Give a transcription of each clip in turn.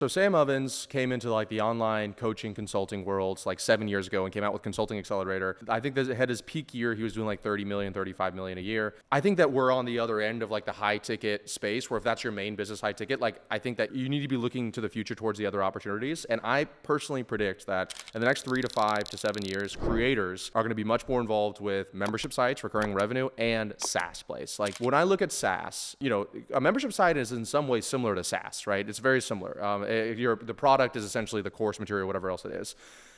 So Sam Ovens came into like the online coaching consulting world like 7 years ago and came out with Consulting Accelerator. I think that had his peak year, he was doing like 30 million, 35 million a year. I think that we're on the other end of like the high ticket space where if that's your main business high ticket, like I think that you need to be looking to the future towards the other opportunities. And I personally predict that in the next 3 to 5 to 7 years, creators are going to be much more involved with membership sites, recurring revenue, and SaaS plays. Like when I look at SaaS, you know, a membership site is in some ways similar to SaaS, right? It's very similar. The product is essentially the course material, whatever else it is.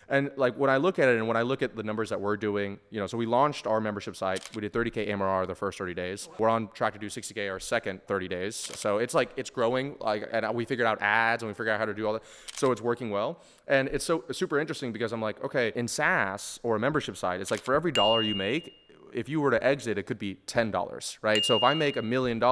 And like when I look at it and when I look at the numbers that we're doing, you know, so we launched our membership site. We did 30K MRR the first 30 days. We're on track to do 60K our second 30 days. So it's like, it's growing. Like, and we figured out ads and we figured out how to do all that. So it's working well. And it's so super interesting because I'm like, okay, in SaaS or a membership site, it's like for every dollar you make, if you were to exit, it could be $10, right? So if I make $1 million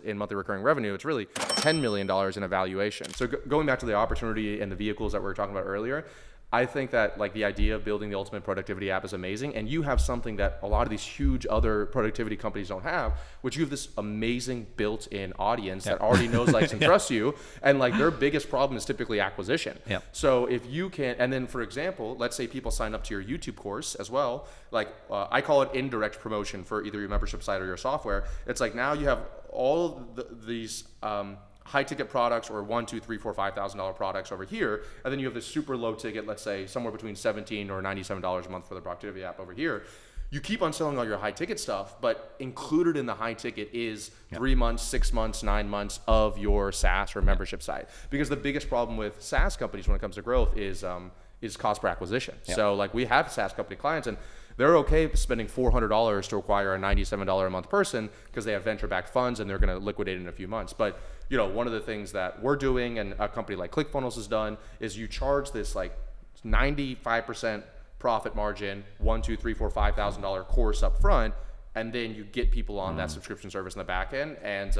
in monthly recurring revenue, it's really $10 million in a valuation. So going back to the opportunity and the vehicles that we were talking about earlier, I think that like the idea of building the ultimate productivity app is amazing. And you have something that a lot of these huge other productivity companies don't have, which you have this amazing built-in audience that already knows, likes, and trusts you. And like their biggest problem is typically acquisition. So if you can, and then for example, let's say people sign up to your YouTube course as well. Like I call it indirect promotion for either your membership site or your software. It's like now you have all of these high ticket products or $1,000, $2,000, $3,000, $4,000, $5,000 products over here, and then you have this super low ticket, let's say somewhere between $17 or $97 a month for the productivity app over here. You keep on selling all your high ticket stuff, but included in the high ticket is 3 months, 6 months, 9 months of your SaaS or membership site. Because the biggest problem with SaaS companies when it comes to growth is cost per acquisition. So like we have SaaS company clients and they're okay spending $400 to acquire a $97 a month person because they have venture-backed funds and they're going to liquidate in a few months. But you know, one of the things that we're doing and a company like ClickFunnels has done is you charge this like 95% profit margin, $1,000, $2,000, $3,000, $5,000 course up front, and then you get people on that subscription service in the back end. And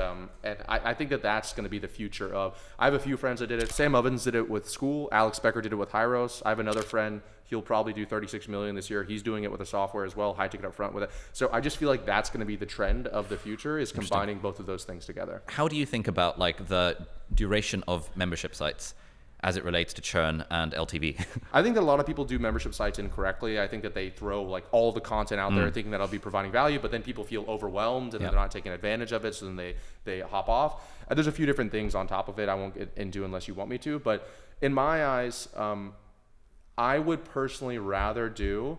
I think that that's going to be the future of, I have a few friends that did it. Sam Ovens did it with School. Alex Becker did it with Hyros. I have another friend, he'll probably do 36 million this year. He's doing it with a software as well, high ticket up front with it. So I just feel like that's going to be the trend of the future, is combining both of those things together. How do you think about like the duration of membership sites as it relates to churn and LTV? I think that a lot of people do membership sites incorrectly. I think that they throw like all the content out there thinking that I'll be providing value, but then people feel overwhelmed and they're not taking advantage of it, so then they hop off. And there's a few different things on top of it I won't get into unless you want me to, but in my eyes, I would personally rather do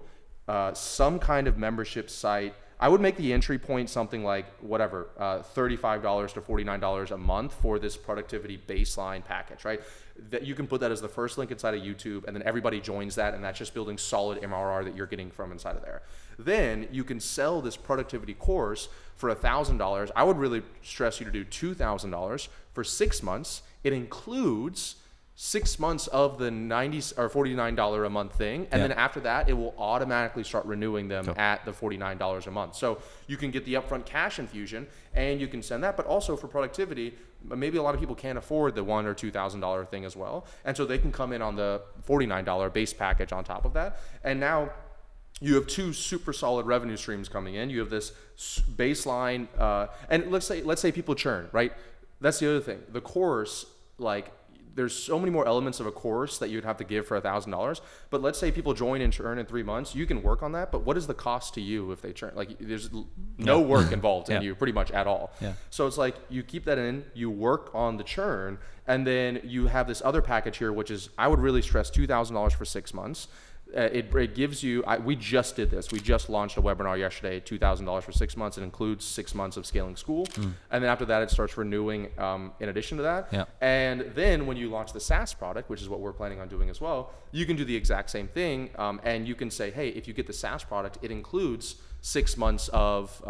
some kind of membership site. I would make the entry point something like whatever, $35 to $49 a month for this productivity baseline package, right? That you can put that as the first link inside of YouTube, and then everybody joins that, and that's just building solid MRR that you're getting from inside of there. Then you can sell this productivity course for $1,000. I would really stress you to do $2,000 for 6 months. It includes 6 months of the $90 or $49 a month thing, and then after that it will automatically start renewing them at the $49 a month. So you can get the upfront cash infusion and you can send that, but also for productivity, maybe a lot of people can't afford the $1,000 or $2,000 thing as well, and so they can come in on the $49 base package on top of that. And now you have two super solid revenue streams coming in. You have this baseline, and let's say people churn, right? That's the other thing. The course, like, there's so many more elements of a course that you'd have to give for $1,000. But let's say people join and churn in 3 months. You can work on that, but what is the cost to you if they churn? Like there's no work involved in you pretty much at all. So it's like you keep that in, you work on the churn, and then you have this other package here, which is, I would really stress $2,000 for 6 months. It gives you, we just did this. We just launched a webinar yesterday, $2,000 for 6 months. It includes 6 months of scaling School. And then after that, it starts renewing in addition to that. And then when you launch the SaaS product, which is what we're planning on doing as well, you can do the exact same thing. And you can say, hey, if you get the SaaS product, it includes 6 months of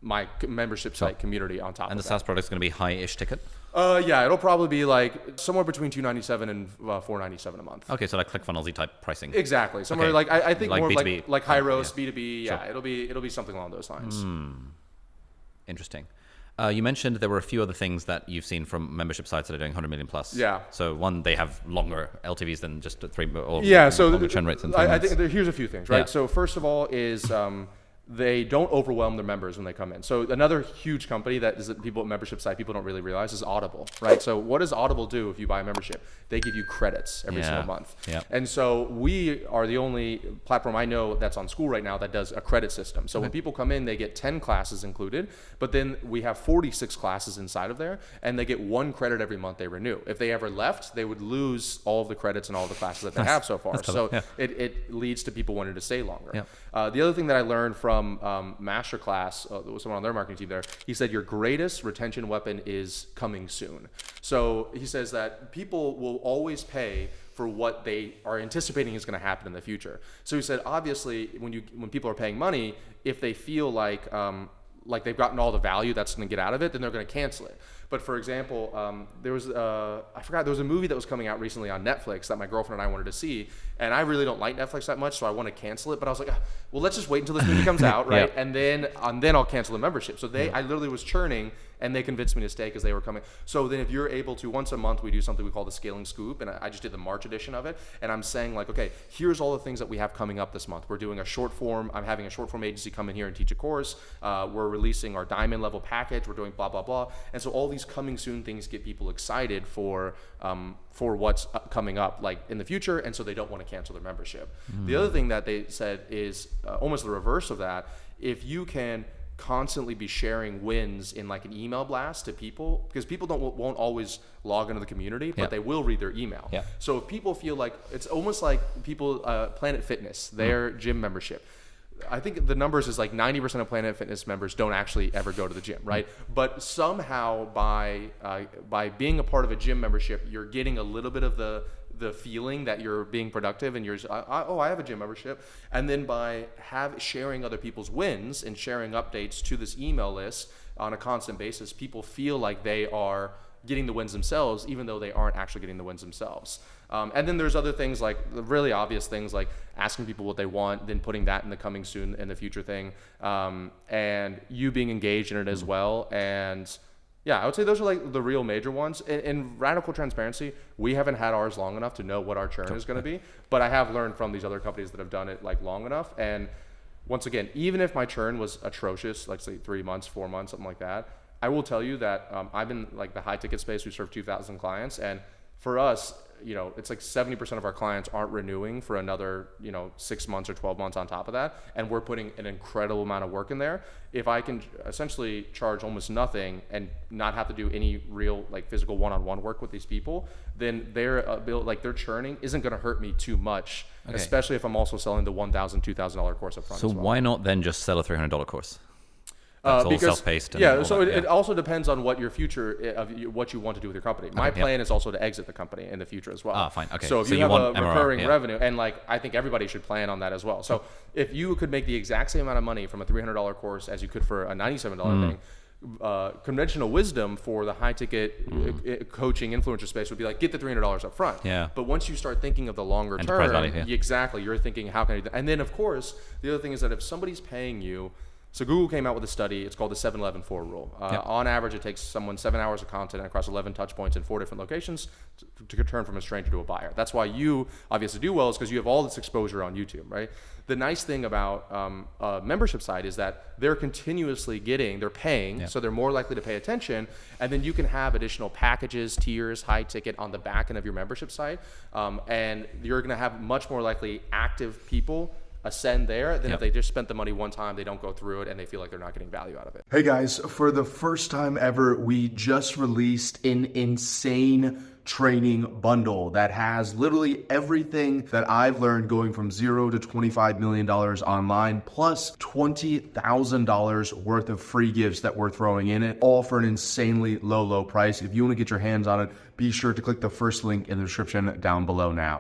my membership site community on top of that. And the SaaS product is going to be high-ish ticket? Yeah, it'll probably be like somewhere between $297 and $497 a month. Okay, so like ClickFunnels type pricing. Exactly. Somewhere like I think like more B2B. like Hyros, B2B. Yeah, it'll be something along those lines. Interesting. You mentioned there were a few other things that you've seen from membership sites that are doing 100 million plus. Yeah. So one, they have longer LTVs than just 3 or so longer churn rates than 3 I months. think here's a few things, right? So first of all is they don't overwhelm their members when they come in. So another huge company that is people at membership site people don't really realize is Audible, right? So what does Audible do if you buy a membership? They give you credits every single month. Yeah. And so we are the only platform I know that's on school right now that does a credit system. So when people come in, they get 10 classes included, but then we have 46 classes inside of there, and they get 1 credit every month they renew. If they ever left, they would lose all of the credits and all the classes that they have so far. So it leads to people wanting to stay longer. Yeah. The other thing that I learned from Masterclass, someone on their marketing team there, he said your greatest retention weapon is coming soon. So he says that people will always pay for what they are anticipating is going to happen in the future. So he said, obviously, when people are paying money, if they feel like they've gotten all the value that's going to get out of it, then they're going to cancel it. But for example, there was there was a movie that was coming out recently on Netflix that my girlfriend and I wanted to see, and I really don't like Netflix that much, so I want to cancel it. But I was like, well, let's just wait until this movie comes out, right? And then I'll cancel the membership. So I literally was churning, and they convinced me to stay because they were coming. So then if you're able to, once a month, we do something we call the Scaling Scoop, and I just did the March edition of it, and I'm saying like, okay, here's all the things that we have coming up this month. We're doing a short form. I'm having a short form agency come in here and teach a course. We're releasing our diamond level package. We're doing blah, blah, blah. And so all these coming soon things get people excited for what's coming up like in the future, and so they don't want to cancel their membership. The other thing that they said is almost the reverse of that. If you can constantly be sharing wins in like an email blast to people, because people won't always log into the community, but they will read their email. So if people feel like, it's almost like people Planet Fitness, their gym membership, I think the numbers is like 90% of Planet Fitness members don't actually ever go to the gym, right? But somehow by being a part of a gym membership, you're getting a little bit of the feeling that you're being productive, and you're I have a gym membership. And then by sharing other people's wins and sharing updates to this email list on a constant basis, people feel like they are getting the wins themselves, even though they aren't actually getting the wins themselves. And then there's other things like the really obvious things like asking people what they want, then putting that in the coming soon in the future thing, and you being engaged in it as well. And yeah, I would say those are like the real major ones. In radical transparency, we haven't had ours long enough to know what our churn is going to be, but I have learned from these other companies that have done it like long enough. And once again, even if my churn was atrocious, like say 3 months, 4 months, something like that, I will tell you that I've been like the high ticket space. We serve 2,000 clients, and for us, it's like 70% of our clients aren't renewing for another 6 months or 12 months on top of that, and we're putting an incredible amount of work in there. If I can essentially charge almost nothing and not have to do any real like physical one-on-one work with these people, then their churning isn't going to hurt me too much, especially if I'm also selling the $1,000, $2,000 course up front. So why not then just sell a $300 course? That's all self-paced. So it also depends on what your future of what you want to do with your company. My plan is also to exit the company in the future as well. Fine. Okay. So if you have a recurring revenue, and like I think everybody should plan on that as well. So if you could make the exact same amount of money from a $300 course as you could for a $97 thing, conventional wisdom for the high ticket coaching influencer space would be like, get the $300 up front. But once you start thinking of the longer term, exactly, you're thinking how can I do that? And then of course the other thing is that if somebody's paying you. So Google came out with a study. It's called the 7-11-4 rule. On average, it takes someone 7 hours of content across 11 touch points in 4 different locations to turn from a stranger to a buyer. That's why you obviously do well, is because you have all this exposure on YouTube, right? The nice thing about a membership site is that they're continuously they're paying, so they're more likely to pay attention. And then you can have additional packages, tiers, high ticket on the back end of your membership site. And you're going to have much more likely active people ascend there than if they just spent the money one time, they don't go through it, and they feel like they're not getting value out of it. Hey guys, for the first time ever, we just released an insane training bundle that has literally everything that I've learned going from $0 to $25 million online, plus $20,000 worth of free gifts that we're throwing in it, all for an insanely low price. If you want to get your hands on it, be sure to click the first link in the description down below now.